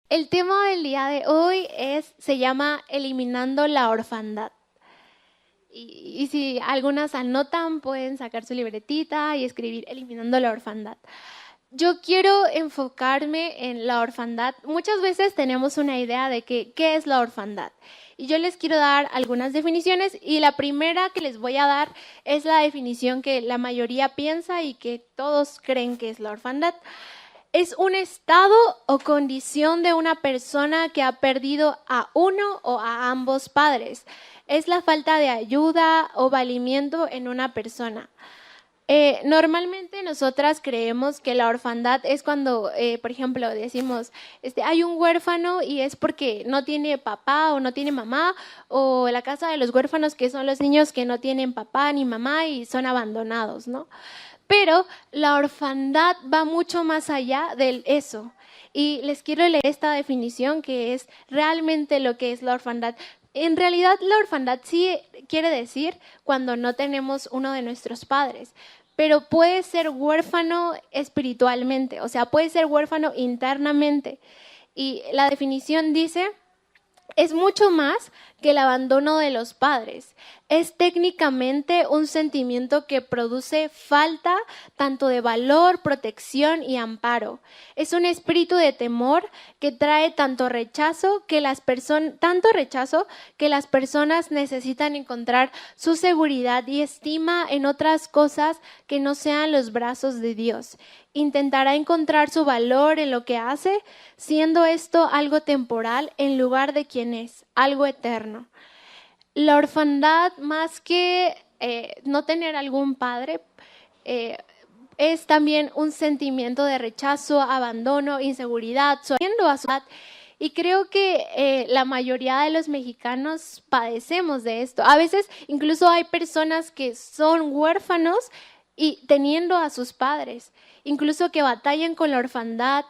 El tema del día de hoy se llama Eliminando la orfandad. Y si algunas anotan, pueden sacar su libretita y escribir Eliminando la orfandad. Yo quiero enfocarme en la orfandad. Muchas veces tenemos una idea de qué es la orfandad. Y yo les quiero dar algunas definiciones y la primera que les voy a dar es la definición que la mayoría piensa y que todos creen que es la orfandad. Es un estado o condición de una persona que ha perdido a uno o a ambos padres. Es la falta de ayuda o valimiento en una persona. Normalmente nosotras creemos que la orfandad es cuando, por ejemplo, decimos, hay un huérfano y es porque no tiene papá o no tiene mamá, o la casa de los huérfanos, que son los niños que no tienen papá ni mamá y son abandonados, ¿no? Pero la orfandad va mucho más allá de eso. Y les quiero leer esta definición que es realmente lo que es la orfandad. En realidad, la orfandad sí quiere decir cuando no tenemos uno de nuestros padres, pero puede ser huérfano espiritualmente, o sea, puede ser huérfano internamente. Y la definición dice, es mucho más que el abandono de los padres. Es técnicamente un sentimiento que produce falta tanto de valor, protección y amparo. Es un espíritu de temor que trae tanto rechazo que las personas necesitan encontrar su seguridad y estima en otras cosas que no sean los brazos de Dios. Intentará encontrar su valor en lo que hace, siendo esto algo temporal en lugar de quien es, algo eterno. La orfandad, más que no tener algún padre, es también un sentimiento de rechazo, abandono, inseguridad, y creo que la mayoría de los mexicanos padecemos de esto. A veces incluso hay personas que son huérfanos y teniendo a sus padres, incluso que batallan con la orfandad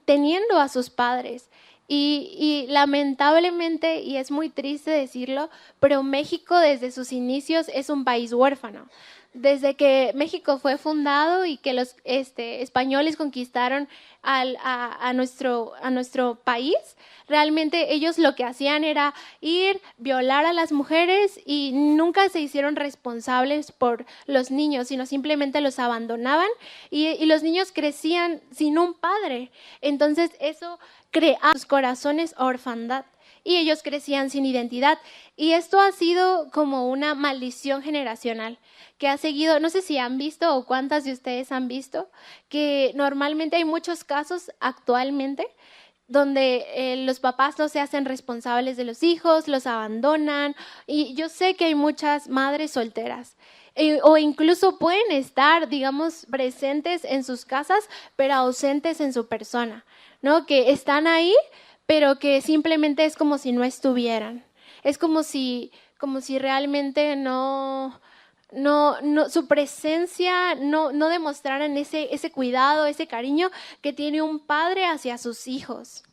teniendo a sus padres. Y lamentablemente, y es muy triste decirlo, pero México desde sus inicios es un país huérfano. Desde que México fue fundado y que los españoles conquistaron a nuestro país, realmente ellos lo que hacían era ir, violar a las mujeres y nunca se hicieron responsables por los niños, sino simplemente los abandonaban y los niños crecían sin un padre. Entonces eso crea en sus corazones orfandad y ellos crecían sin identidad. Y esto ha sido como una maldición generacional que ha seguido, no sé si han visto o cuántas de ustedes han visto, que normalmente hay muchos casos actualmente donde los papás no se hacen responsables de los hijos, los abandonan, y yo sé que hay muchas madres solteras. O incluso pueden estar, digamos, presentes en sus casas, pero ausentes en su persona, ¿no? Que están ahí, pero que simplemente es como si no estuvieran. Es como si realmente su presencia no demostraran ese cuidado, ese cariño que tiene un padre hacia sus hijos.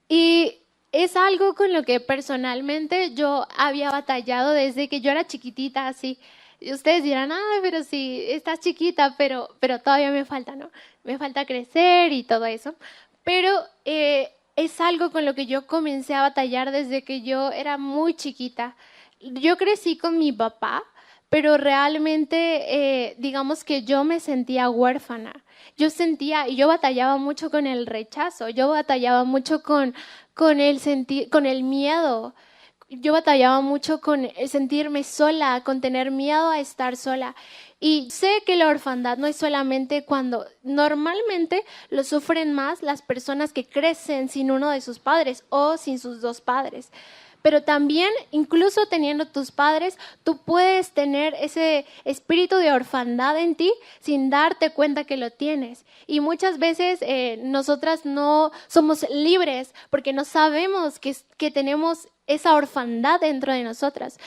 Y es algo con lo que personalmente yo había batallado desde que yo era chiquitita, así. Y ustedes dirán, pero sí, estás chiquita, pero todavía me falta, ¿no? Me falta crecer y todo eso. Pero es algo con lo que yo comencé a batallar desde que yo era muy chiquita. Yo crecí con mi papá, pero realmente, digamos que yo me sentía huérfana. Yo batallaba mucho con el rechazo, yo batallaba mucho con el miedo. Yo batallaba mucho con sentirme sola, con tener miedo a estar sola. Y sé que la orfandad no es solamente cuando normalmente lo sufren más las personas que crecen sin uno de sus padres o sin sus dos padres. Pero también, incluso teniendo tus padres, tú puedes tener ese espíritu de orfandad en ti sin darte cuenta que lo tienes. Y muchas veces nosotras no somos libres porque no sabemos que tenemos esa orfandad dentro de nosotras.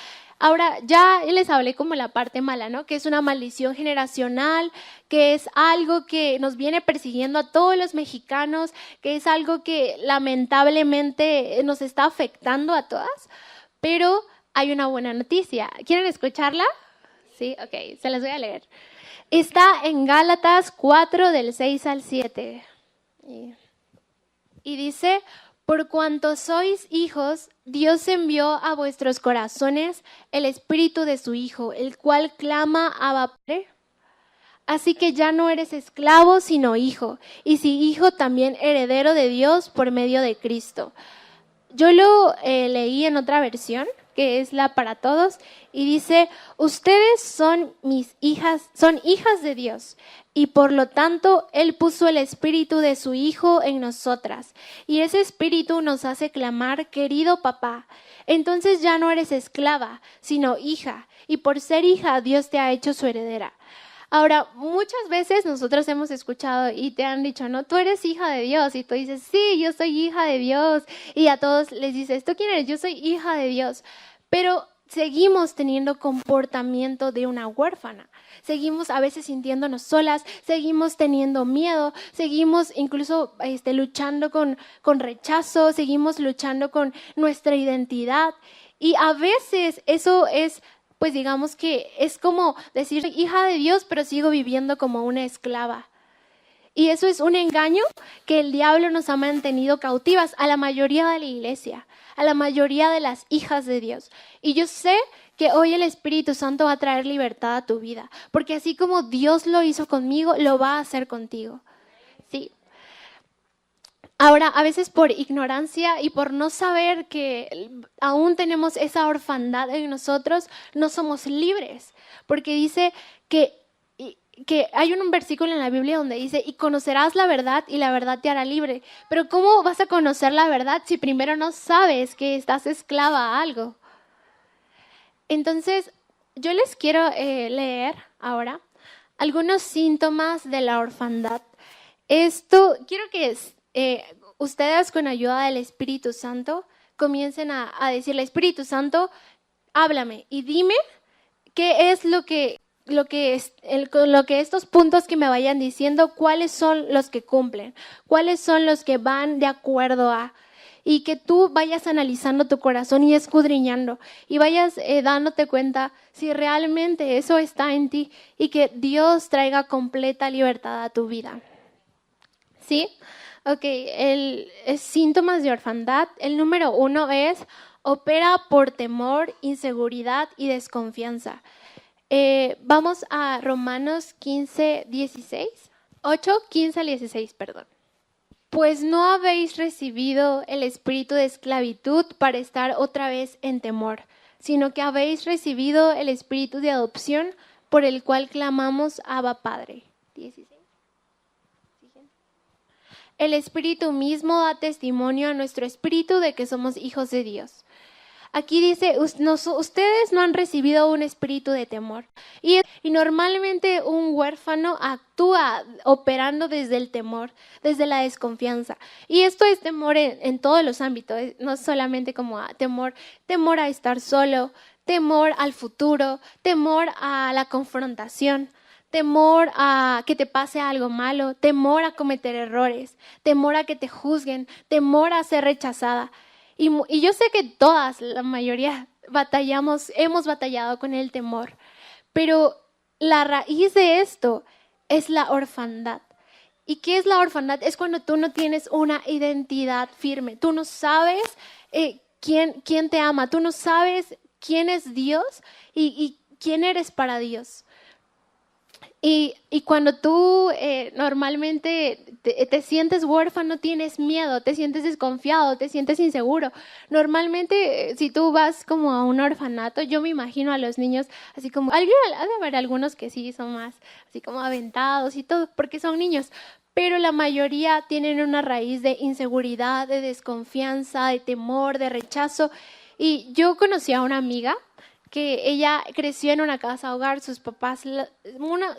Ahora, ya les hablé como la parte mala, ¿no? Que es una maldición generacional, que es algo que nos viene persiguiendo a todos los mexicanos, que es algo que lamentablemente nos está afectando a todas. Pero hay una buena noticia. ¿Quieren escucharla? Sí, ok, se las voy a leer. Está en Gálatas 4, del 6 al 7. y dice, por cuanto sois hijos, Dios envió a vuestros corazones el espíritu de su Hijo, el cual clama Abba Padre. Así que ya no eres esclavo, sino hijo, y si hijo, también heredero de Dios por medio de Cristo. Yo lo leí en otra versión, que es la para todos, y dice, ustedes son mis hijas, son hijas de Dios, y por lo tanto Él puso el espíritu de su Hijo en nosotras, y ese espíritu nos hace clamar, querido papá. Entonces ya no eres esclava, sino hija, y por ser hija Dios te ha hecho su heredera. Ahora, muchas veces nosotros hemos escuchado y te han dicho, no, tú eres hija de Dios. Y tú dices, sí, yo soy hija de Dios. Y a todos les dices, ¿tú quién eres? Yo soy hija de Dios. Pero seguimos teniendo comportamiento de una huérfana. Seguimos a veces sintiéndonos solas, seguimos teniendo miedo, seguimos incluso luchando con rechazo, seguimos luchando con nuestra identidad. Y a veces eso es... pues digamos que es como decir hija de Dios, pero sigo viviendo como una esclava. Y eso es un engaño que el diablo nos ha mantenido cautivas a la mayoría de la iglesia, a la mayoría de las hijas de Dios. Y yo sé que hoy el Espíritu Santo va a traer libertad a tu vida, porque así como Dios lo hizo conmigo, lo va a hacer contigo. Sí. Ahora, a veces por ignorancia y por no saber que aún tenemos esa orfandad en nosotros, no somos libres. Porque dice que hay un versículo en la Biblia donde dice, y conocerás la verdad y la verdad te hará libre. Pero ¿cómo vas a conocer la verdad si primero no sabes que estás esclava a algo? Entonces, yo les quiero leer ahora algunos síntomas de la orfandad. Quiero que ustedes con ayuda del Espíritu Santo comiencen a decirle, Espíritu Santo, háblame y dime qué es lo que estos puntos que me vayan diciendo, cuáles son los que cumplen, cuáles son los que van de acuerdo a, y que tú vayas analizando tu corazón y escudriñando y vayas dándote cuenta si realmente eso está en ti y que Dios traiga completa libertad a tu vida. ¿Sí? Ok, síntomas de orfandad. El número 1 es, opera por temor, inseguridad y desconfianza. Vamos a Romanos 8, 15 al 16, perdón. Pues no habéis recibido el espíritu de esclavitud para estar otra vez en temor, sino que habéis recibido el espíritu de adopción por el cual clamamos Abba Padre. 16. El Espíritu mismo da testimonio a nuestro espíritu de que somos hijos de Dios. Aquí dice, ustedes no han recibido un espíritu de temor. Y normalmente un huérfano actúa operando desde el temor, desde la desconfianza. Y esto es temor en todos los ámbitos, no solamente como temor a estar solo, temor al futuro, temor a la confrontación. Temor a que te pase algo malo, temor a cometer errores, temor a que te juzguen, temor a ser rechazada. Y yo sé que todas, la mayoría, hemos batallado con el temor, pero la raíz de esto es la orfandad. ¿Y qué es la orfandad? Es cuando tú no tienes una identidad firme, tú no sabes quién te ama, tú no sabes quién es Dios y quién eres para Dios. Y cuando tú normalmente te sientes huérfano, tienes miedo, te sientes desconfiado, te sientes inseguro. Normalmente, si tú vas como a un orfanato, yo me imagino a los niños así como, ha de haber algunos que sí son más así como aventados y todo, porque son niños. Pero la mayoría tienen una raíz de inseguridad, de desconfianza, de temor, de rechazo. Y yo conocí a una amiga que ella creció en una casa hogar, sus papás,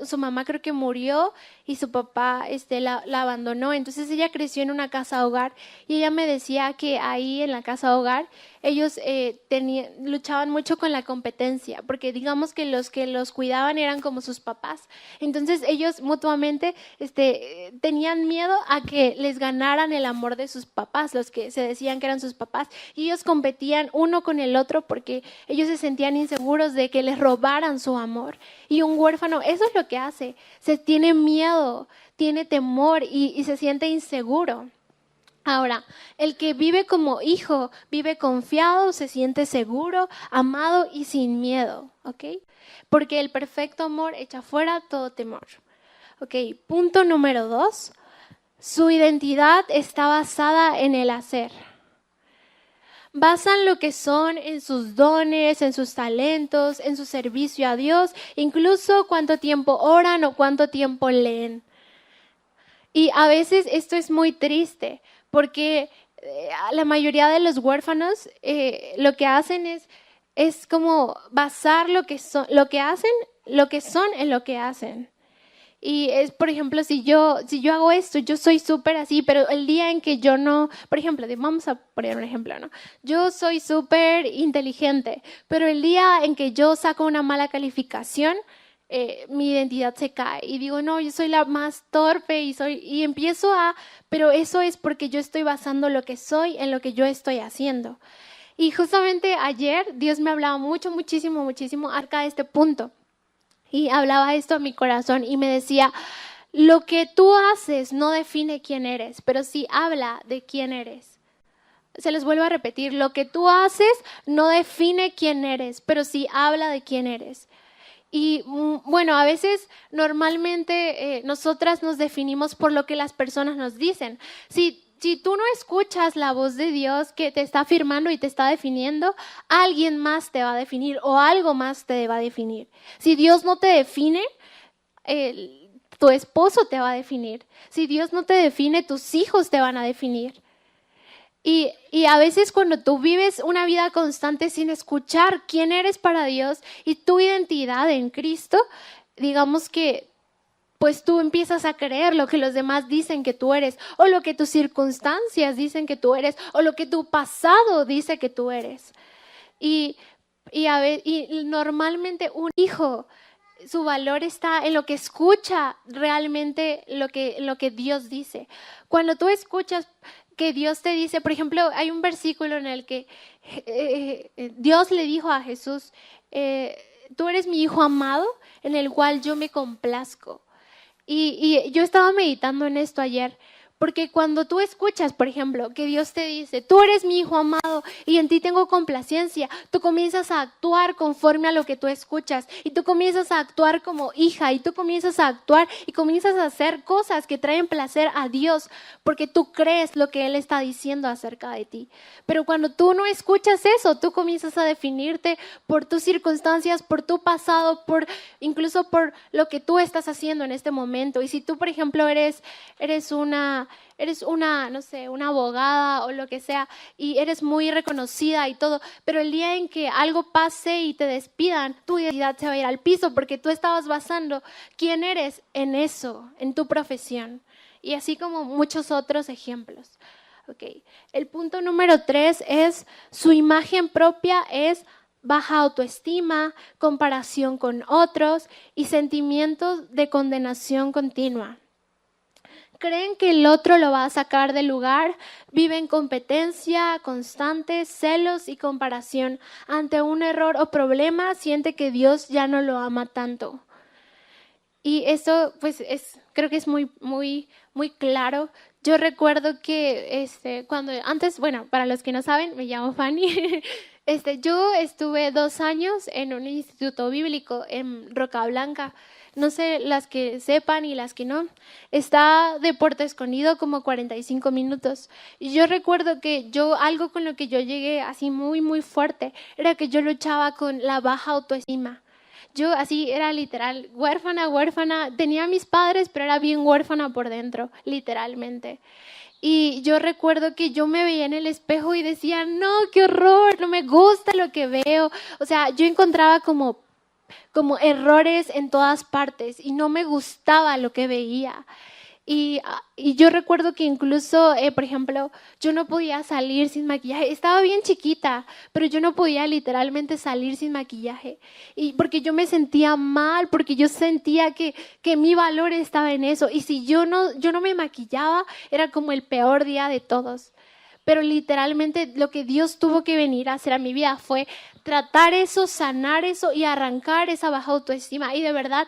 su mamá creo que murió y su papá la abandonó, entonces ella creció en una casa hogar y ella me decía que ahí en la casa hogar ellos luchaban mucho con la competencia, porque digamos que los cuidaban eran como sus papás, entonces ellos mutuamente tenían miedo a que les ganaran el amor de sus papás, los que se decían que eran sus papás, y ellos competían uno con el otro porque ellos se sentían inseguros de que les robaran su amor. Y un huérfano, eso es lo que hace, se tiene miedo, tiene temor y se siente inseguro. Ahora, el que vive como hijo, vive confiado, se siente seguro, amado y sin miedo, ¿ok? Porque el perfecto amor echa fuera todo temor. Ok, punto número 2. Su identidad está basada en el hacer. Basan lo que son en sus dones, en sus talentos, en su servicio a Dios, incluso cuánto tiempo oran o cuánto tiempo leen. Y a veces esto es muy triste porque la mayoría de los huérfanos lo que hacen es como basar lo que son en lo que hacen. Y es, por ejemplo, si yo hago esto, yo soy súper así, pero el día en que yo no, por ejemplo, vamos a poner un ejemplo, ¿no? Yo soy súper inteligente, pero el día en que yo saco una mala calificación, mi identidad se cae y digo, no, yo soy la más torpe y empiezo pero eso es porque yo estoy basando lo que soy en lo que yo estoy haciendo. Y justamente ayer Dios me hablaba muchísimo acerca de este punto. Y hablaba esto a mi corazón y me decía, lo que tú haces no define quién eres, pero sí habla de quién eres. Se les vuelvo a repetir, lo que tú haces no define quién eres, pero sí habla de quién eres. Y bueno, a veces normalmente nosotras nos definimos por lo que las personas nos dicen. Si tú no escuchas la voz de Dios que te está afirmando y te está definiendo, alguien más te va a definir o algo más te va a definir. Si Dios no te define, tu esposo te va a definir. Si Dios no te define, tus hijos te van a definir. Y a veces cuando tú vives una vida constante sin escuchar quién eres para Dios y tu identidad en Cristo, digamos que pues tú empiezas a creer lo que los demás dicen que tú eres, o lo que tus circunstancias dicen que tú eres, o lo que tu pasado dice que tú eres. Y normalmente un hijo, su valor está en lo que escucha realmente lo que Dios dice. Cuando tú escuchas que Dios te dice, por ejemplo, hay un versículo en el que Dios le dijo a Jesús, tú eres mi hijo amado en el cual yo me complazco. Y yo estaba meditando en esto ayer, porque cuando tú escuchas, por ejemplo, que Dios te dice, tú eres mi hijo amado y en ti tengo complacencia, tú comienzas a actuar conforme a lo que tú escuchas y tú comienzas a actuar como hija y tú comienzas a actuar y comienzas a hacer cosas que traen placer a Dios porque tú crees lo que Él está diciendo acerca de ti. Pero cuando tú no escuchas eso, tú comienzas a definirte por tus circunstancias, por tu pasado, incluso por lo que tú estás haciendo en este momento. Y si tú, por ejemplo, eres una, no sé, una abogada o lo que sea y eres muy reconocida y todo, pero el día en que algo pase y te despidan, tu identidad se va a ir al piso porque tú estabas basando quién eres en eso, en tu profesión. Y así como muchos otros ejemplos. Okay. El punto número 3 es su imagen propia es baja autoestima, comparación con otros y sentimientos de condenación continua. Creen que el otro lo va a sacar del lugar, viven competencia constante, celos y comparación. Ante un error o problema, siente que Dios ya no lo ama tanto. Y eso, pues, creo que es muy claro. Yo recuerdo que bueno, para los que no saben, me llamo Fanny. Yo estuve 2 años en un instituto bíblico en Roca Blanca. No sé, las que sepan y las que no. Está de Puerto Escondido como 45 minutos. Y yo recuerdo que algo con lo que yo llegué así muy fuerte, era que yo luchaba con la baja autoestima. Yo así era literal, huérfana. Tenía a mis padres, pero era bien huérfana por dentro, literalmente. Y yo recuerdo que yo me veía en el espejo y decía, no, qué horror, no me gusta lo que veo. O sea, yo encontraba como errores en todas partes y no me gustaba lo que veía. Y yo recuerdo que incluso, por ejemplo, yo no podía salir sin maquillaje. Estaba bien chiquita, pero yo no podía literalmente salir sin maquillaje. Y porque yo me sentía mal, porque yo sentía que mi valor estaba en eso. Y si yo no me maquillaba, era como el peor día de todos. Pero literalmente lo que Dios tuvo que venir a hacer a mi vida fue tratar eso, sanar eso y arrancar esa baja autoestima. Y de verdad,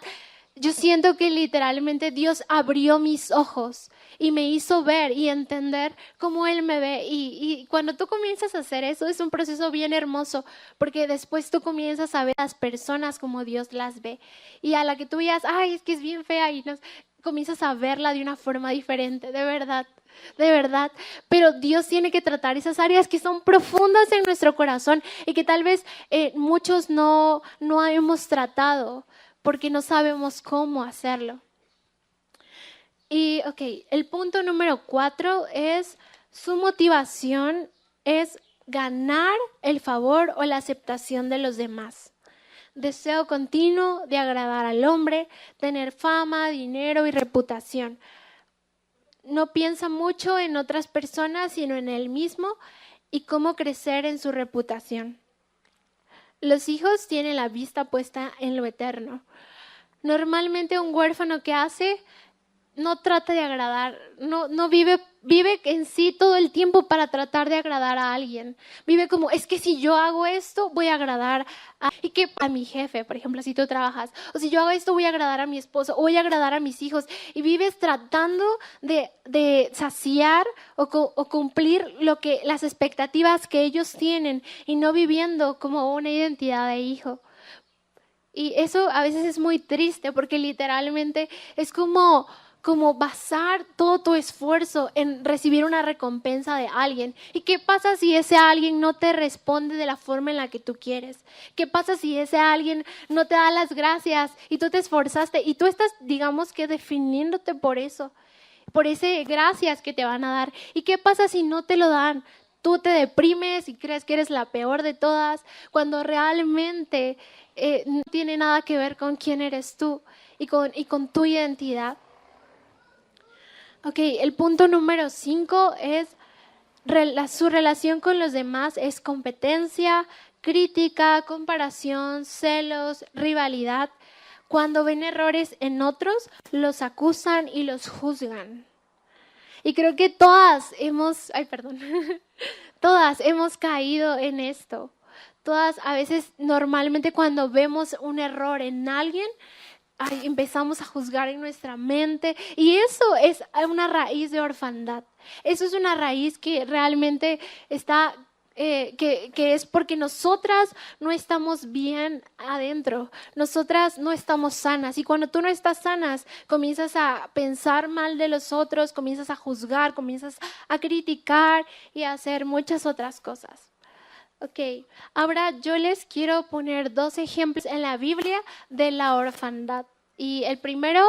yo siento que literalmente Dios abrió mis ojos y me hizo ver y entender cómo Él me ve. Y cuando tú comienzas a hacer eso, es un proceso bien hermoso, porque después tú comienzas a ver a las personas como Dios las ve. Y a la que tú veas, ay, es que es bien fea, y comienzas a verla de una forma diferente, de verdad. De verdad, pero Dios tiene que tratar esas áreas que son profundas en nuestro corazón y que tal vez muchos no hemos tratado porque no sabemos cómo hacerlo. Y el punto número 4 es su motivación es ganar el favor o la aceptación de los demás. Deseo continuo de agradar al hombre, tener fama, dinero y reputación. No piensa mucho en otras personas, sino en él mismo y cómo crecer en su reputación. Los hijos tienen la vista puesta en lo eterno. Normalmente un huérfano que hace no trata de agradar, no vive en sí todo el tiempo para tratar de agradar a alguien. Vive como, es que si yo hago esto, voy a agradar a mi jefe, por ejemplo, si tú trabajas. O si yo hago esto, voy a agradar a mi esposo, o voy a agradar a mis hijos. Y vives tratando de saciar o cumplir las expectativas que ellos tienen y no viviendo como una identidad de hijo. Y eso a veces es muy triste porque literalmente es como basar todo tu esfuerzo en recibir una recompensa de alguien. ¿Y qué pasa si ese alguien no te responde de la forma en la que tú quieres? ¿Qué pasa si ese alguien no te da las gracias y tú te esforzaste y tú estás, digamos que definiéndote por eso, por ese gracias que te van a dar? ¿Y qué pasa si no te lo dan? Tú te deprimes y crees que eres la peor de todas, cuando realmente no tiene nada que ver con quién eres tú y con tu identidad. El punto número 5 es su relación con los demás es competencia, crítica, comparación, celos, rivalidad. Cuando ven errores en otros, los acusan y los juzgan. Y creo que todas hemos caído en esto. Todas, a veces, normalmente cuando vemos un error en alguien, empezamos a juzgar en nuestra mente. Y eso es una raíz de orfandad. Eso es una raíz que realmente está... que es porque nosotras no estamos bien adentro, nosotras no estamos sanas, y cuando tú no estás sanas comienzas a pensar mal de los otros, comienzas a juzgar, comienzas a criticar y a hacer muchas otras cosas. Ahora yo les quiero poner 2 ejemplos en la Biblia de la orfandad. Y el primero,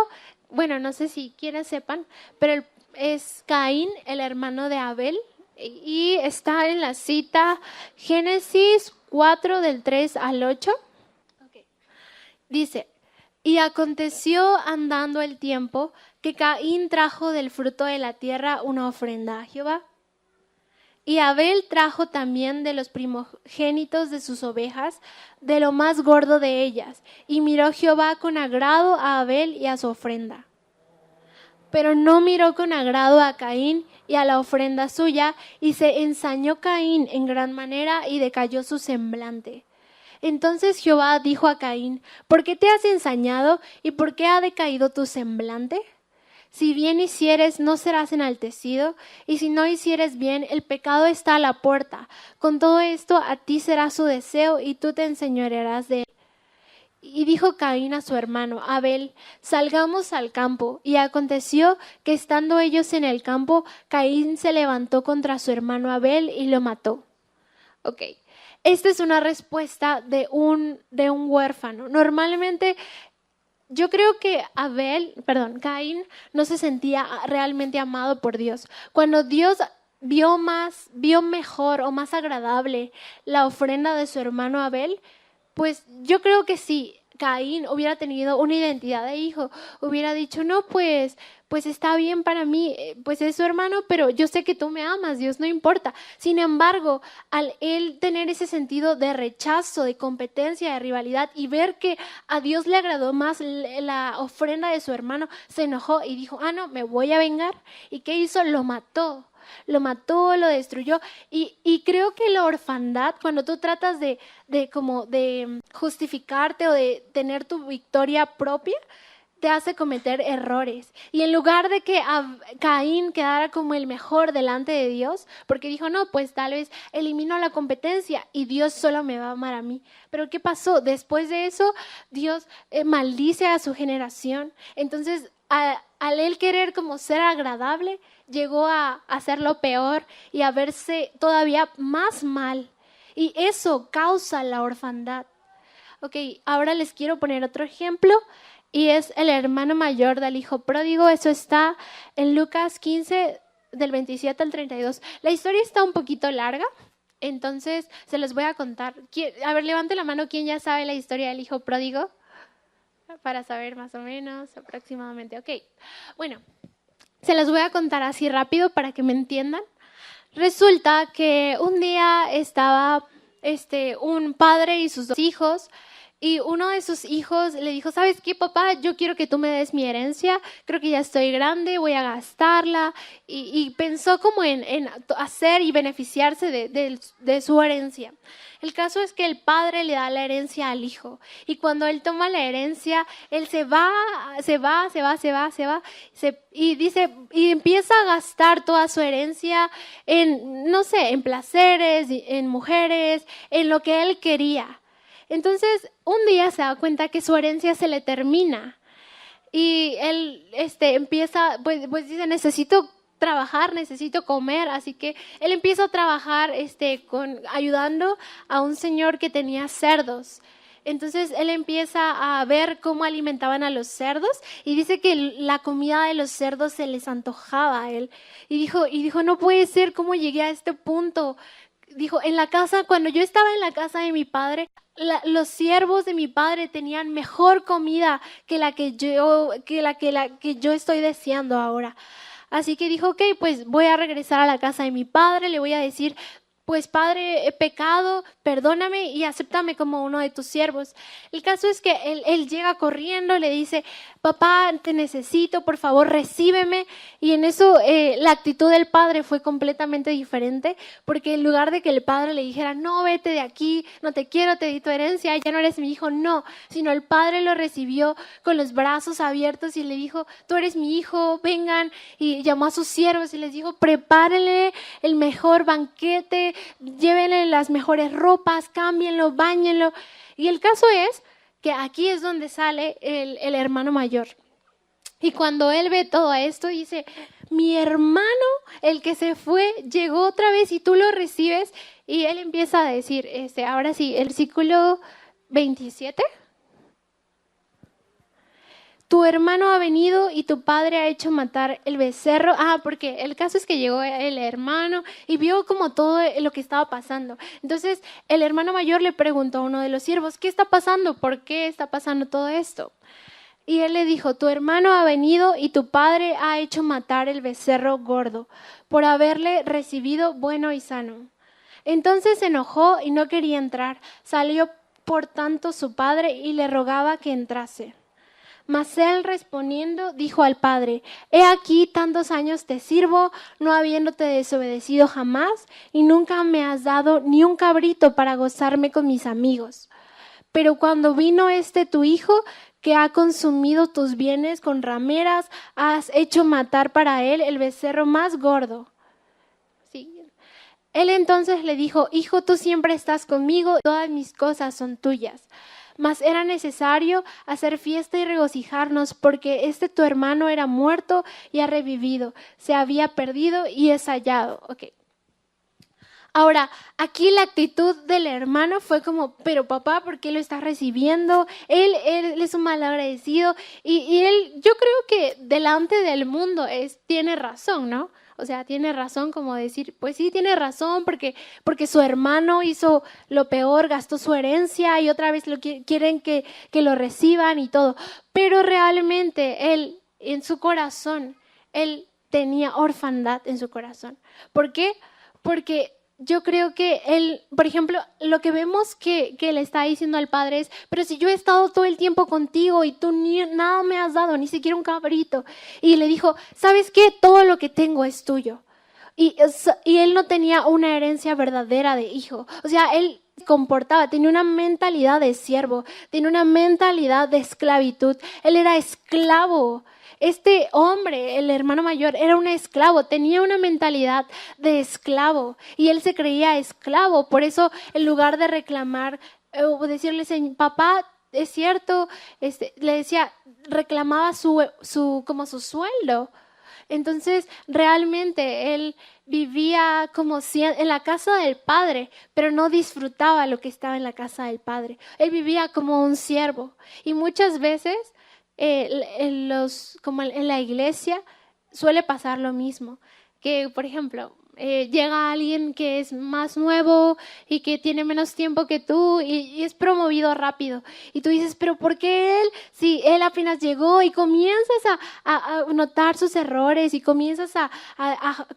bueno, no sé si quienes sepan, pero es Caín, el hermano de Abel. Y está en la cita Génesis 4 del 3 al 8. Dice, y aconteció andando el tiempo que Caín trajo del fruto de la tierra una ofrenda a Jehová. Y Abel trajo también de los primogénitos de sus ovejas, de lo más gordo de ellas. Y miró Jehová con agrado a Abel y a su ofrenda. Pero no miró con agrado a Caín y a la ofrenda suya, y se ensañó Caín en gran manera y decayó su semblante. Entonces Jehová dijo a Caín, ¿por qué te has ensañado y por qué ha decaído tu semblante? Si bien hicieres, no serás enaltecido, y si no hicieres bien, el pecado está a la puerta. Con todo esto, a ti será su deseo, y tú te enseñorearás de él. Y dijo Caín a su hermano Abel, salgamos al campo. Y aconteció que estando ellos en el campo, Caín se levantó contra su hermano Abel y lo mató. Esta es una respuesta de un huérfano. Normalmente, yo creo que Caín no se sentía realmente amado por Dios. Cuando Dios vio mejor o más agradable la ofrenda de su hermano Abel, pues yo creo que si Caín hubiera tenido una identidad de hijo, hubiera dicho, no, pues está bien para mí, pues es su hermano, pero yo sé que tú me amas, Dios, no importa. Sin embargo, al él tener ese sentido de rechazo, de competencia, de rivalidad, y ver que a Dios le agradó más la ofrenda de su hermano, se enojó y dijo, no, me voy a vengar. ¿Y qué hizo? Lo mató, lo destruyó. Y creo que la orfandad, cuando tú tratas de justificarte o de tener tu victoria propia, te hace cometer errores. Y en lugar de que Caín quedara como el mejor delante de Dios, porque dijo, no, pues tal vez elimino la competencia y Dios solo me va a amar a mí. Pero ¿qué pasó? Después de eso, Dios maldice a su generación. Entonces, al él querer como ser agradable, llegó a hacerlo peor y a verse todavía más mal. Y eso causa la orfandad. Ok, ahora les quiero poner otro ejemplo. Y es el hermano mayor del hijo pródigo. Eso está en Lucas 15, del 27 al 32. La historia está un poquito larga, entonces se los voy a contar. A ver, levante la mano, ¿quién ya sabe la historia del hijo pródigo? Para saber más o menos, aproximadamente. Ok, bueno, se los voy a contar así rápido para que me entiendan. Resulta que un día estaba un padre y sus dos hijos. Y uno de sus hijos le dijo, ¿sabes qué, papá? Yo quiero que tú me des mi herencia. Creo que ya estoy grande, voy a gastarla. Y pensó como en hacer y beneficiarse de su herencia. El caso es que el padre le da la herencia al hijo. Y cuando él toma la herencia, él se va. Y empieza a gastar toda su herencia en, no sé, en placeres, en mujeres, en lo que él quería. Entonces, un día se da cuenta que su herencia se le termina y él empieza, pues dice, necesito trabajar, necesito comer, así que él empieza a trabajar ayudando a un señor que tenía cerdos. Entonces él empieza a ver cómo alimentaban a los cerdos y dice que la comida de los cerdos se les antojaba a él. Y dijo, no puede ser, ¿cómo llegué a este punto? Dijo, cuando yo estaba en la casa de mi padre, los siervos de mi padre tenían mejor comida que la que yo estoy deseando ahora. Así que dijo, ok, pues voy a regresar a la casa de mi padre, le voy a decir, pues padre, he pecado, perdóname y acéptame como uno de tus siervos. El caso es que él llega corriendo, le dice, papá, te necesito, por favor, recíbeme. Y en eso la actitud del padre fue completamente diferente, porque en lugar de que el padre le dijera, no, vete de aquí, no te quiero, te di tu herencia, ya no eres mi hijo, no, sino el padre lo recibió con los brazos abiertos y le dijo, tú eres mi hijo, vengan. Y llamó a sus siervos y les dijo, prepárenle el mejor banquete, llévenle las mejores ropas, cámbienlo, báñenlo. Y el caso es que aquí es donde sale el hermano mayor. Y cuando él ve todo esto, dice, mi hermano, el que se fue, llegó otra vez y tú lo recibes. Y él empieza a decir, ahora sí, el versículo 27. Tu hermano ha venido y tu padre ha hecho matar el becerro. Porque el caso es que llegó el hermano y vio como todo lo que estaba pasando. Entonces el hermano mayor le preguntó a uno de los siervos, ¿qué está pasando? ¿Por qué está pasando todo esto? Y él le dijo, tu hermano ha venido y tu padre ha hecho matar el becerro gordo por haberle recibido bueno y sano. Entonces se enojó y no quería entrar. Salió por tanto su padre y le rogaba que entrase. Mas él respondiendo dijo al padre, he aquí tantos años te sirvo, no habiéndote desobedecido jamás, y nunca me has dado ni un cabrito para gozarme con mis amigos. Pero cuando vino tu hijo, que ha consumido tus bienes con rameras, has hecho matar para él el becerro más gordo. Sí. Él entonces le dijo, hijo, tú siempre estás conmigo, todas mis cosas son tuyas. Mas era necesario hacer fiesta y regocijarnos, porque tu hermano era muerto y ha revivido, se había perdido y es hallado. Okay. Ahora, aquí la actitud del hermano fue como, pero papá, ¿por qué lo estás recibiendo? Él es un malagradecido y él, yo creo que delante del mundo tiene razón, ¿no? O sea, tiene razón como decir, pues sí, tiene razón porque su hermano hizo lo peor, gastó su herencia y otra vez quieren que lo reciban y todo. Pero realmente él, en su corazón, él tenía orfandad en su corazón. ¿Por qué? Porque yo creo que él, por ejemplo, lo que vemos que le está diciendo al padre es, pero si yo he estado todo el tiempo contigo y tú nada me has dado, ni siquiera un cabrito. Y le dijo, ¿sabes qué? Todo lo que tengo es tuyo. Y él no tenía una herencia verdadera de hijo. O sea, él comportaba, tenía una mentalidad de siervo, tenía una mentalidad de esclavitud. Él era esclavo. Este hombre, el hermano mayor, era un esclavo, tenía una mentalidad de esclavo y él se creía esclavo. Por eso, en lugar de reclamar o decirle, papá, es cierto, le decía, reclamaba como su sueldo. Entonces, realmente él vivía como si en la casa del Padre, pero no disfrutaba lo que estaba en la casa del Padre. Él vivía como un siervo. Y muchas veces, como en la iglesia, suele pasar lo mismo. Que, por ejemplo, llega alguien que es más nuevo y que tiene menos tiempo que tú y es promovido rápido. Y tú dices, pero ¿por qué él? Si él apenas llegó y comienzas a notar sus errores y comienzas a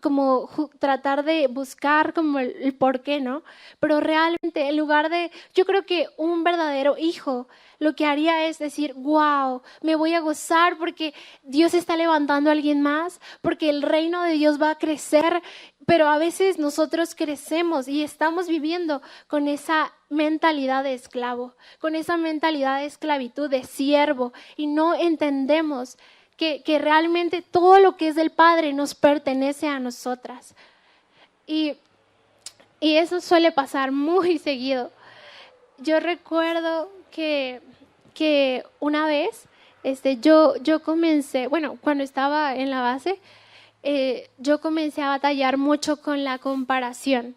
como tratar de buscar como el por qué, ¿no? Pero realmente en lugar de, yo creo que un verdadero hijo lo que haría es decir, wow, me voy a gozar porque Dios está levantando a alguien más, porque el reino de Dios va a crecer. Pero a veces nosotros crecemos y estamos viviendo con esa mentalidad de esclavo, con esa mentalidad de esclavitud, de siervo, y no entendemos que realmente todo lo que es del Padre nos pertenece a nosotras. Y eso suele pasar muy seguido. Yo recuerdo que una vez yo comencé, bueno, cuando estaba en la base, yo comencé a batallar mucho con la comparación.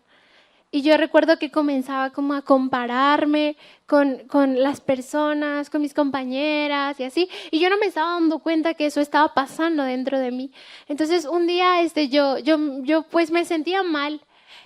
Y yo recuerdo que comenzaba como a compararme con las personas, con mis compañeras y así. Y yo no me estaba dando cuenta que eso estaba pasando dentro de mí. Entonces un día yo pues me sentía mal.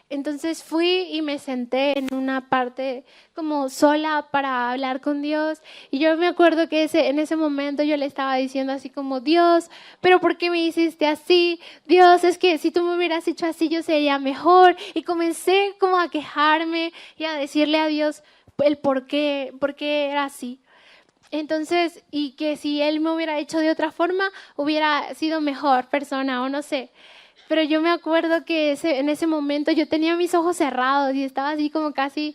Entonces fui y me senté en una parte como sola para hablar con Dios. Y yo me acuerdo que en ese momento yo le estaba diciendo así como, Dios, ¿pero por qué me hiciste así? Dios, es que si tú me hubieras hecho así yo sería mejor. Y comencé como a quejarme y a decirle a Dios el por qué era así. Entonces, y que si Él me hubiera hecho de otra forma, hubiera sido mejor persona o no sé. Pero yo me acuerdo que en ese momento yo tenía mis ojos cerrados y estaba así como casi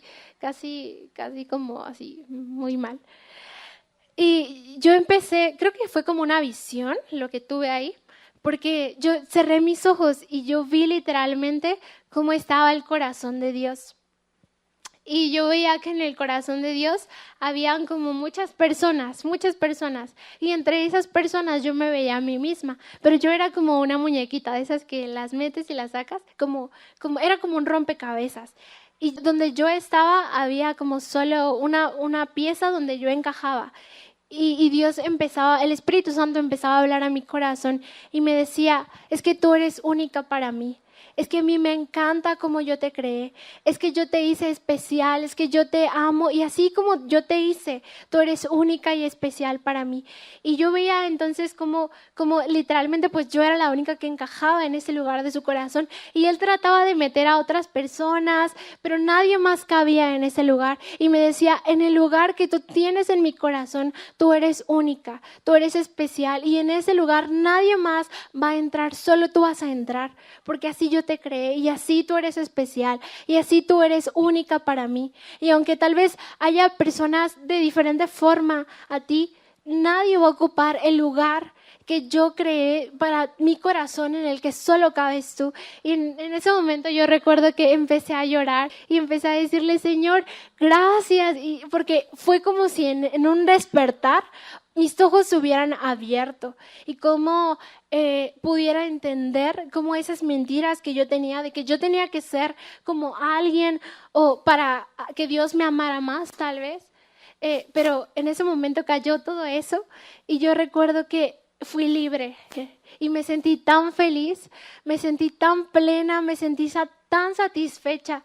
como así, muy mal. Y yo empecé, creo que fue como una visión lo que tuve ahí, porque yo cerré mis ojos y yo vi literalmente cómo estaba el corazón de Dios. Y yo veía que en el corazón de Dios habían como muchas personas. Y entre esas personas yo me veía a mí misma. Pero yo era como una muñequita de esas que las metes y las sacas. Era como un rompecabezas. Y donde yo estaba había como solo una pieza donde yo encajaba. Y Dios el Espíritu Santo empezaba a hablar a mi corazón y me decía, es que tú eres única para mí. Es que a mí me encanta como yo te creé. Es que yo te hice especial. Es que yo te amo. Y así como yo te hice, tú eres única y especial para mí. Y yo veía entonces como literalmente pues yo era la única que encajaba en ese lugar de su corazón. Y Él trataba de meter a otras personas, pero nadie más cabía en ese lugar. Y me decía, en el lugar que tú tienes en mi corazón, tú eres única, tú eres especial. Y en ese lugar nadie más va a entrar, solo tú vas a entrar. Porque así yo te creé y así tú eres especial y así tú eres única para mí. Y aunque tal vez haya personas de diferente forma a ti, nadie va a ocupar el lugar que yo creé para mi corazón en el que solo cabes tú. Y en ese momento yo recuerdo que empecé a llorar y empecé a decirle, Señor, gracias. Y porque fue como si en un despertar mis ojos se hubieran abierto y cómo pudiera entender cómo esas mentiras que yo tenía de que yo tenía que ser como alguien o para que Dios me amara más tal vez. Pero en ese momento cayó todo eso y yo recuerdo que fui libre y me sentí tan feliz, me sentí tan plena, me sentí tan satisfecha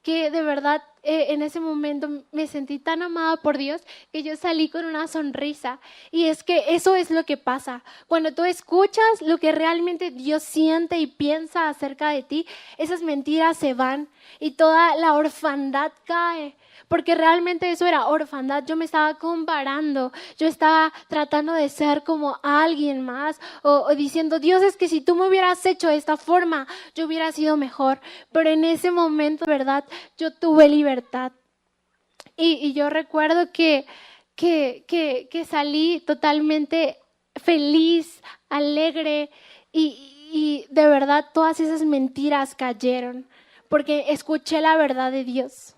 que de verdad en ese momento me sentí tan amada por Dios que yo salí con una sonrisa. Y es que eso es lo que pasa. Cuando tú escuchas lo que realmente Dios siente y piensa acerca de ti, esas mentiras se van y toda la orfandad cae. Porque realmente eso era orfandad. Yo me estaba comparando, yo estaba tratando de ser como alguien más o diciendo, Dios, es que si tú me hubieras hecho de esta forma, yo hubiera sido mejor. Pero en ese momento, ¿verdad? Yo tuve libertad. Y yo recuerdo que salí totalmente feliz, alegre y de verdad todas esas mentiras cayeron porque escuché la verdad de Dios.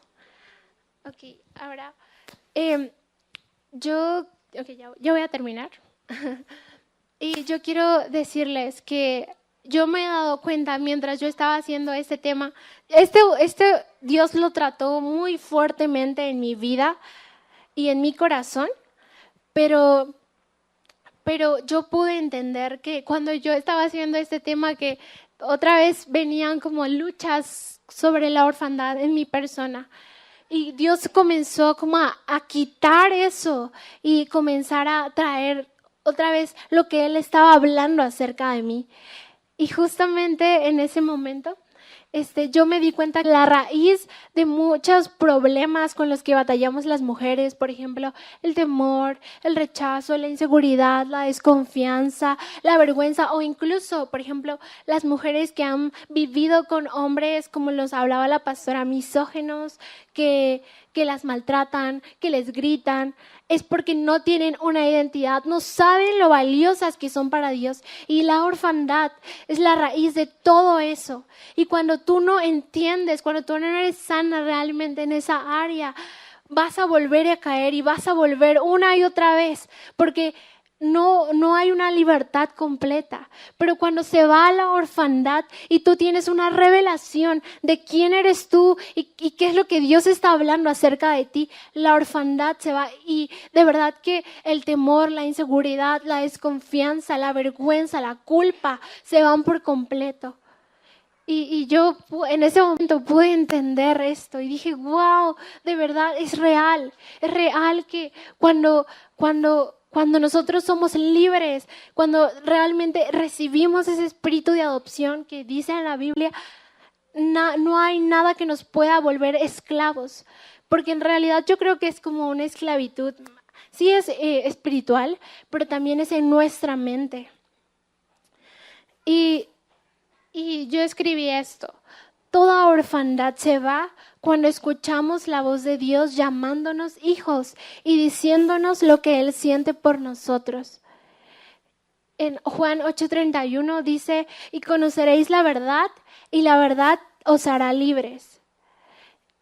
Ok, ahora ya voy a terminar. Y yo quiero decirles que yo me he dado cuenta mientras yo estaba haciendo este tema, este Dios lo trató muy fuertemente en mi vida y en mi corazón, pero yo pude entender que cuando yo estaba haciendo este tema, que otra vez venían como luchas sobre la orfandad en mi persona. Y Dios comenzó como a quitar eso y comenzar a traer otra vez lo que Él estaba hablando acerca de mí. Y justamente en ese momento, yo me di cuenta que la raíz de muchos problemas con los que batallamos las mujeres, por ejemplo, el temor, el rechazo, la inseguridad, la desconfianza, la vergüenza o incluso, por ejemplo, las mujeres que han vivido con hombres, como los hablaba la pastora, misóginos, que las maltratan, que les gritan, es porque no tienen una identidad, no saben lo valiosas que son para Dios. Y la orfandad es la raíz de todo eso. Y cuando tú no entiendes, cuando tú no eres sana realmente en esa área, vas a volver a caer y vas a volver una y otra vez, porque no hay una libertad completa. Pero cuando se va a la orfandad y tú tienes una revelación de quién eres tú y qué es lo que Dios está hablando acerca de ti, la orfandad se va. Y de verdad que el temor, la inseguridad, la desconfianza, la vergüenza, la culpa se van por completo. Y yo en ese momento pude entender esto y dije, wow, de verdad es real que cuando nosotros somos libres, cuando realmente recibimos ese espíritu de adopción que dice en la Biblia, no hay nada que nos pueda volver esclavos, porque en realidad yo creo que es como una esclavitud, sí es espiritual, pero también es en nuestra mente. Y yo escribí esto: toda orfandad se va cuando escuchamos la voz de Dios llamándonos hijos y diciéndonos lo que Él siente por nosotros. En Juan 8:31 dice, y conoceréis la verdad, y la verdad os hará libres.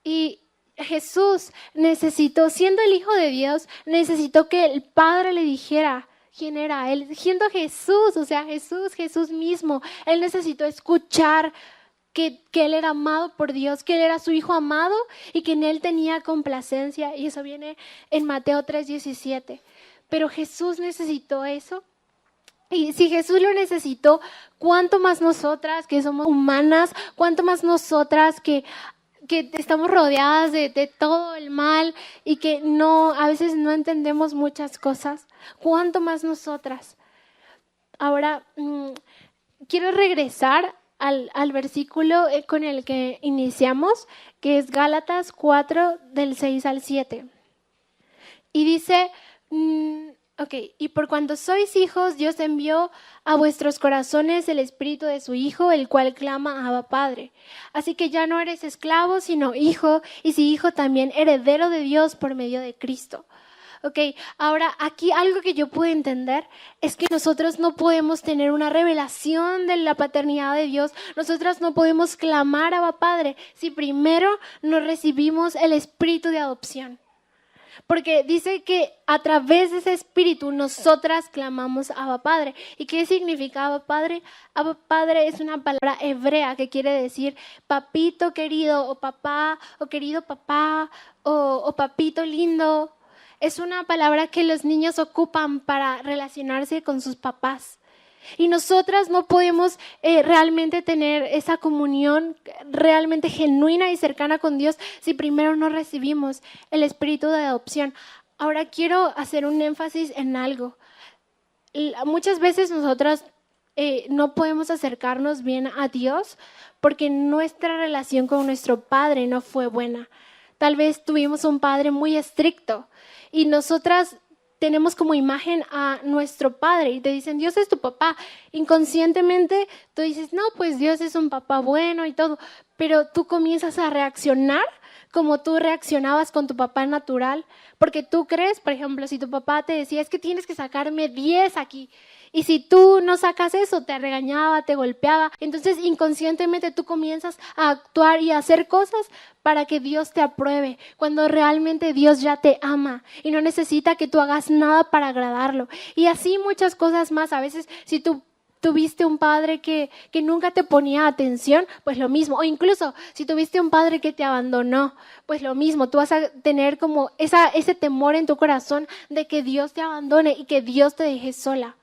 Y Jesús necesitó, siendo el Hijo de Dios, necesitó que el Padre le dijera quién era Él. Siendo Jesús, o sea, Jesús mismo, Él necesitó escuchar que Él era amado por Dios, que Él era su Hijo amado y que en Él tenía complacencia. Y eso viene en Mateo 3:17. Pero Jesús necesitó eso. Y si Jesús lo necesitó, ¿cuánto más nosotras que somos humanas? ¿Cuánto más nosotras que estamos rodeadas de todo el mal y que a veces no entendemos muchas cosas? ¿Cuánto más nosotras? Ahora, quiero regresar al versículo con el que iniciamos, que es Gálatas 4, del 6 al 7. Y dice, y por cuanto sois hijos, Dios envió a vuestros corazones el espíritu de su Hijo, el cual clama, Abba, Padre. Así que ya no eres esclavo, sino hijo, y si hijo también heredero de Dios por medio de Cristo. Ahora aquí algo que yo pude entender es que nosotros no podemos tener una revelación de la paternidad de Dios. Nosotras no podemos clamar a Abba Padre si primero no recibimos el espíritu de adopción. Porque dice que a través de ese espíritu nosotras clamamos a Abba Padre. ¿Y qué significa Abba Padre? Abba Padre es una palabra hebrea que quiere decir papito querido, o papá, o querido papá, o papito lindo. Es una palabra que los niños ocupan para relacionarse con sus papás. Y nosotras no podemos realmente tener esa comunión realmente genuina y cercana con Dios si primero no recibimos el espíritu de adopción. Ahora quiero hacer un énfasis en algo. Muchas veces nosotras no podemos acercarnos bien a Dios porque nuestra relación con nuestro padre no fue buena. Tal vez tuvimos un padre muy estricto y nosotras tenemos como imagen a nuestro padre y te dicen, Dios es tu papá. Inconscientemente tú dices, no, pues Dios es un papá bueno y todo, pero tú comienzas a reaccionar como tú reaccionabas con tu papá natural, porque tú crees, por ejemplo, si tu papá te decía, es que tienes que sacarme 10 aquí, y si tú no sacas eso, te regañaba, te golpeaba, entonces inconscientemente tú comienzas a actuar y a hacer cosas para que Dios te apruebe, cuando realmente Dios ya te ama y no necesita que tú hagas nada para agradarlo. Y así muchas cosas más. A veces si tú tuviste un padre que nunca te ponía atención, pues lo mismo. O incluso si tuviste un padre que te abandonó, pues lo mismo. Tú vas a tener como ese temor en tu corazón de que Dios te abandone y que Dios te deje sola.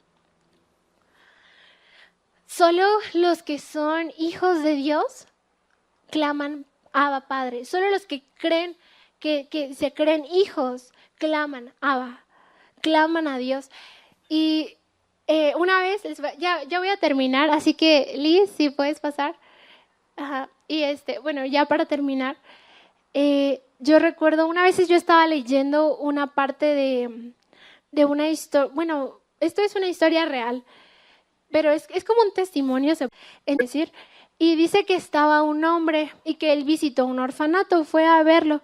Solo los que son hijos de Dios claman Abba Padre. Solo los que creen que se creen hijos claman Abba, claman a Dios. Y una vez, ya voy a terminar, así que Liz, si puedes pasar. Ajá. Y bueno, ya para terminar, yo recuerdo, una vez yo estaba leyendo una parte de una historia, bueno, esto es una historia real, pero es como un testimonio, es decir, y dice que estaba un hombre y que él visitó un orfanato, fue a verlo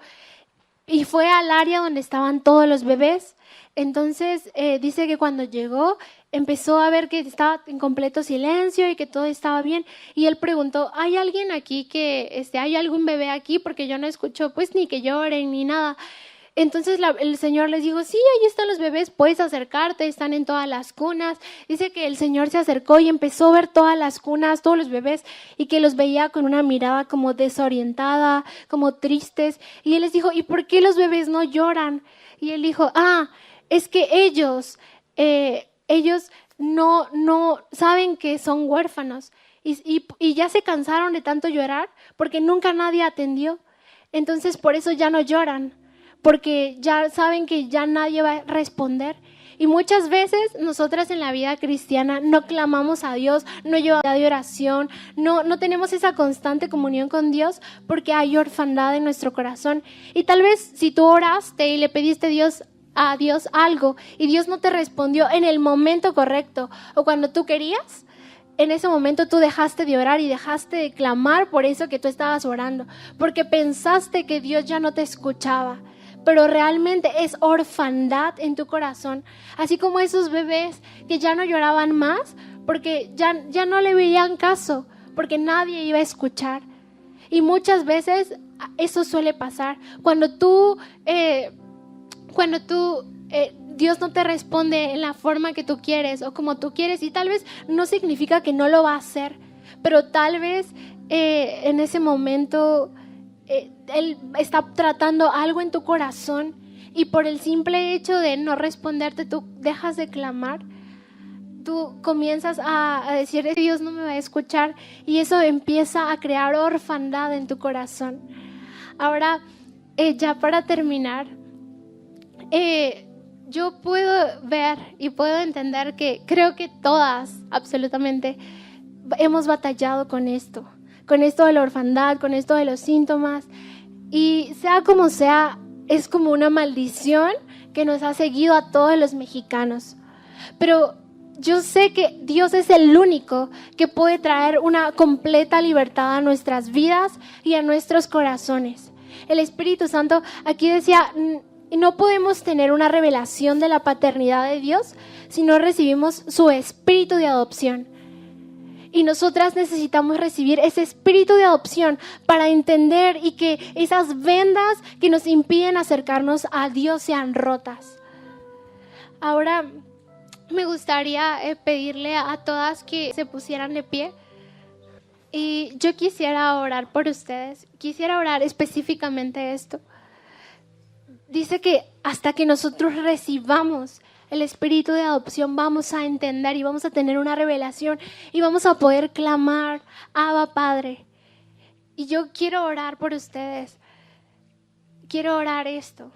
y fue al área donde estaban todos los bebés. Entonces dice que cuando llegó empezó a ver que estaba en completo silencio y que todo estaba bien, y él preguntó, ¿hay alguien aquí hay algún bebé aquí? Porque yo no escucho pues ni que lloren ni nada. Entonces el Señor les dijo, sí, ahí están los bebés, puedes acercarte, están en todas las cunas. Dice que el Señor se acercó y empezó a ver todas las cunas, todos los bebés, y que los veía con una mirada como desorientada, como tristes. Y él les dijo, ¿y por qué los bebés no lloran? Y él dijo, es que ellos no saben que son huérfanos y ya se cansaron de tanto llorar porque nunca nadie atendió. Entonces por eso ya no lloran, porque ya saben que ya nadie va a responder. Y muchas veces nosotras en la vida cristiana no clamamos a Dios, no llevamos vida de oración, no tenemos esa constante comunión con Dios porque hay orfandad en nuestro corazón. Y tal vez si tú oraste y le pediste a Dios algo y Dios no te respondió en el momento correcto o cuando tú querías, en ese momento tú dejaste de orar y dejaste de clamar por eso que tú estabas orando, porque pensaste que Dios ya no te escuchaba. Pero realmente es orfandad en tu corazón, así como esos bebés que ya no lloraban más porque ya no le veían caso, porque nadie iba a escuchar. Y muchas veces eso suele pasar cuando Dios no te responde en la forma que tú quieres o como tú quieres, y tal vez no significa que no lo va a hacer, pero tal vez en ese momento Él está tratando algo en tu corazón y por el simple hecho de no responderte tú dejas de clamar, tú comienzas a decir Dios no me va a escuchar, y eso empieza a crear orfandad en tu corazón. Ahora, ya para terminar, yo puedo ver y puedo entender que creo que todas, absolutamente, hemos batallado con esto de la orfandad, con esto de los síntomas, y sea como sea, es como una maldición que nos ha seguido a todos los mexicanos. Pero yo sé que Dios es el único que puede traer una completa libertad a nuestras vidas y a nuestros corazones. El Espíritu Santo aquí decía, no podemos tener una revelación de la paternidad de Dios si no recibimos su espíritu de adopción. Y nosotras necesitamos recibir ese espíritu de adopción para entender y que esas vendas que nos impiden acercarnos a Dios sean rotas. Ahora me gustaría pedirle a todas que se pusieran de pie. Y yo quisiera orar por ustedes. Quisiera orar específicamente esto. Dice que hasta que nosotros recibamos el espíritu de adopción vamos a entender y vamos a tener una revelación y vamos a poder clamar, Abba Padre. Y yo quiero orar por ustedes. Quiero orar esto.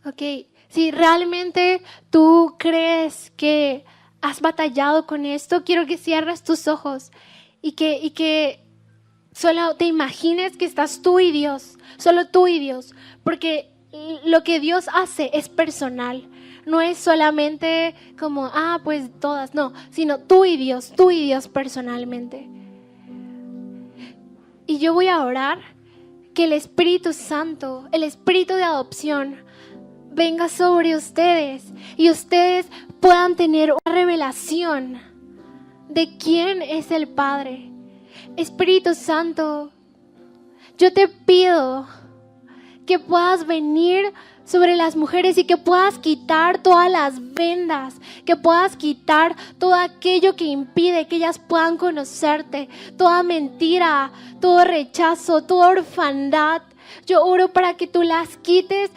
Ok, si realmente tú crees que has batallado con esto, quiero que cierres tus ojos y que solo te imagines que estás tú y Dios, solo tú y Dios, porque lo que Dios hace es personal, no es solamente como, pues todas, no, sino tú y Dios personalmente. Y yo voy a orar que el Espíritu Santo, el Espíritu de adopción, venga sobre ustedes y ustedes puedan tener una revelación de quién es el Padre. Espíritu Santo, yo te pido que puedas venir sobre las mujeres y que puedas quitar todas las vendas, que puedas quitar todo aquello que impide que ellas puedan conocerte, toda mentira, todo rechazo, toda orfandad. Yo oro para que tú las quites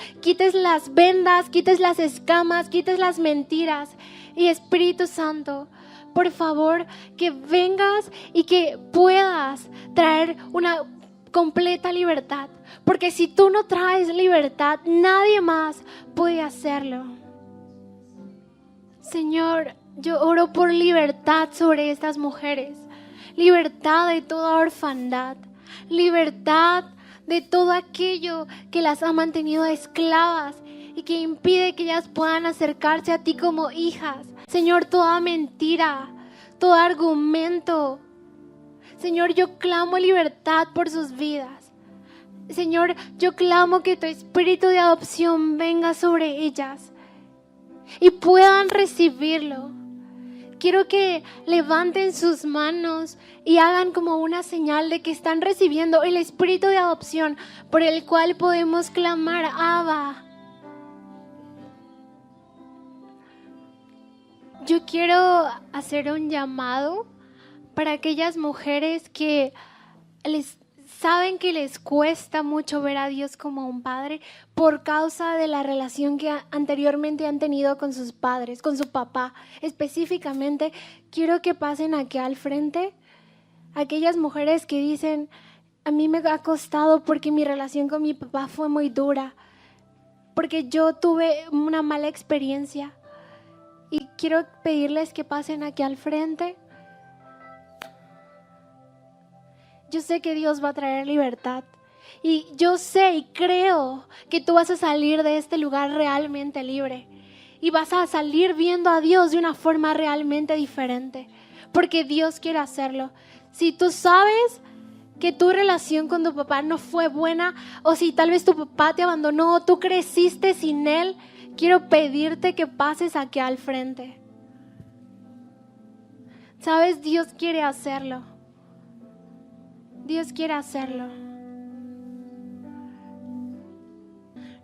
las vendas, quites las escamas, quites las mentiras. Y Espíritu Santo, por favor, que vengas y que puedas traer una completa libertad. Porque si tú no traes libertad, nadie más puede hacerlo. Señor, yo oro por libertad sobre estas mujeres. Libertad de toda orfandad. Libertad de todo aquello que las ha mantenido esclavas y que impide que ellas puedan acercarse a ti como hijas. Señor, toda mentira, todo argumento. Señor, yo clamo libertad por sus vidas. Señor, yo clamo que tu espíritu de adopción venga sobre ellas y puedan recibirlo. Quiero que levanten sus manos y hagan como una señal de que están recibiendo el espíritu de adopción por el cual podemos clamar, Abba. Yo quiero hacer un llamado para aquellas mujeres que saben que les cuesta mucho ver a Dios como un padre por causa de la relación que anteriormente han tenido con sus padres, con su papá. Específicamente, quiero que pasen aquí al frente aquellas mujeres que dicen, a mí me ha costado porque mi relación con mi papá fue muy dura, porque yo tuve una mala experiencia. Y quiero pedirles que pasen aquí al frente. Yo sé que Dios va a traer libertad. Y yo sé y creo que tú vas a salir de este lugar realmente libre. Y vas a salir viendo a Dios de una forma realmente diferente. Porque Dios quiere hacerlo. Si tú sabes que tu relación con tu papá no fue buena, o si tal vez tu papá te abandonó, o tú creciste sin él, quiero pedirte que pases aquí al frente. ¿Sabes? Dios quiere hacerlo. Dios quiere hacerlo.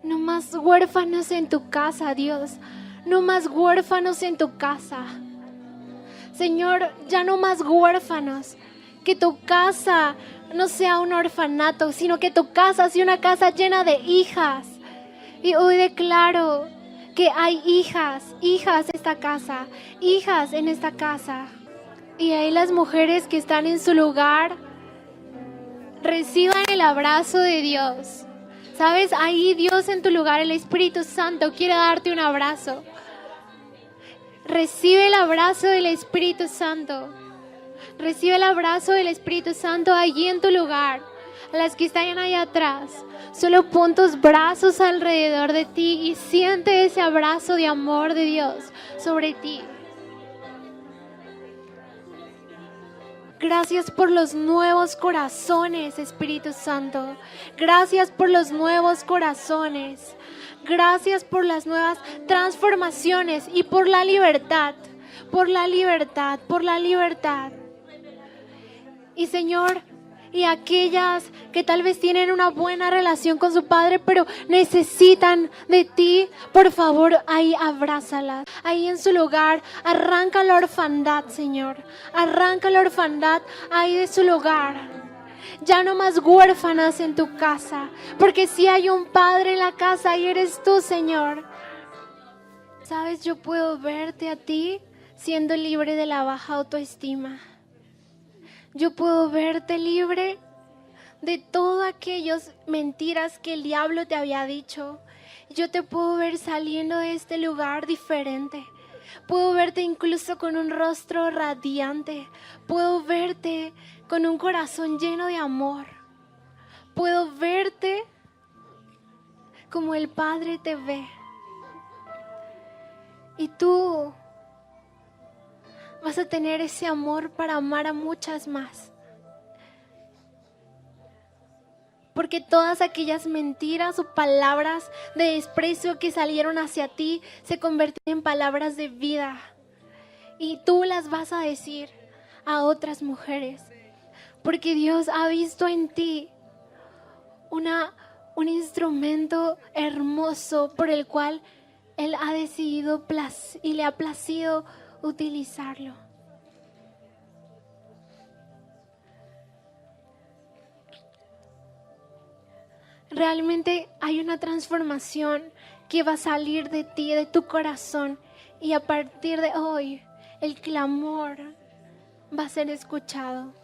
No más huérfanos en tu casa, Dios. No más huérfanos en tu casa. Señor, ya no más huérfanos. Que tu casa no sea un orfanato, sino que tu casa sea una casa llena de hijas. Y hoy declaro que hay hijas en esta casa, hijas en esta casa. Y ahí las mujeres que están en su lugar, reciban el abrazo de Dios. ¿Sabes? Ahí Dios en tu lugar, el Espíritu Santo quiere darte un abrazo. Recibe el abrazo del Espíritu Santo. Recibe el abrazo del Espíritu Santo allí en tu lugar. A las que están ahí atrás, solo pon tus brazos alrededor de ti y siente ese abrazo de amor de Dios sobre ti. Gracias por los nuevos corazones, Espíritu Santo. Gracias por los nuevos corazones. Gracias por las nuevas transformaciones y por la libertad. Por la libertad, por la libertad. Y Señor, y aquellas que tal vez tienen una buena relación con su padre, pero necesitan de ti, por favor, ahí abrázalas. Ahí en su lugar, arranca la orfandad, Señor. Arranca la orfandad ahí de su lugar. Ya no más huérfanas en tu casa, porque si hay un padre en la casa y eres tú, Señor. Sabes, yo puedo verte a ti siendo libre de la baja autoestima. Yo puedo verte libre de todas aquellas mentiras que el diablo te había dicho. Yo te puedo ver saliendo de este lugar diferente. Puedo verte incluso con un rostro radiante. Puedo verte con un corazón lleno de amor. Puedo verte como el Padre te ve. Y tú vas a tener ese amor para amar a muchas más. porque todas aquellas mentiras o palabras de desprecio que salieron hacia ti se convierten en palabras de vida. Y tú las vas a decir a otras mujeres, porque Dios ha visto en ti un instrumento hermoso por el cual Él ha decidido y le ha placido utilizarlo. Realmente hay una transformación que va a salir de ti, de tu corazón, y a partir de hoy el clamor va a ser escuchado.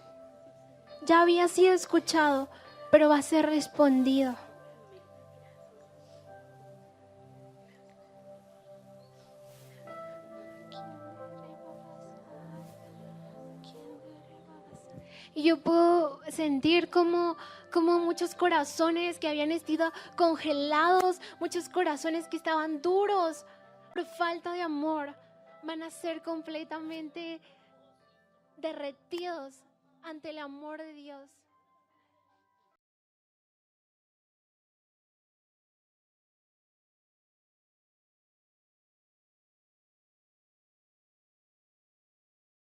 Ya había sido escuchado, pero va a ser respondido. Y yo puedo sentir como muchos corazones que habían estado congelados, muchos corazones que estaban duros por falta de amor, van a ser completamente derretidos ante el amor de Dios.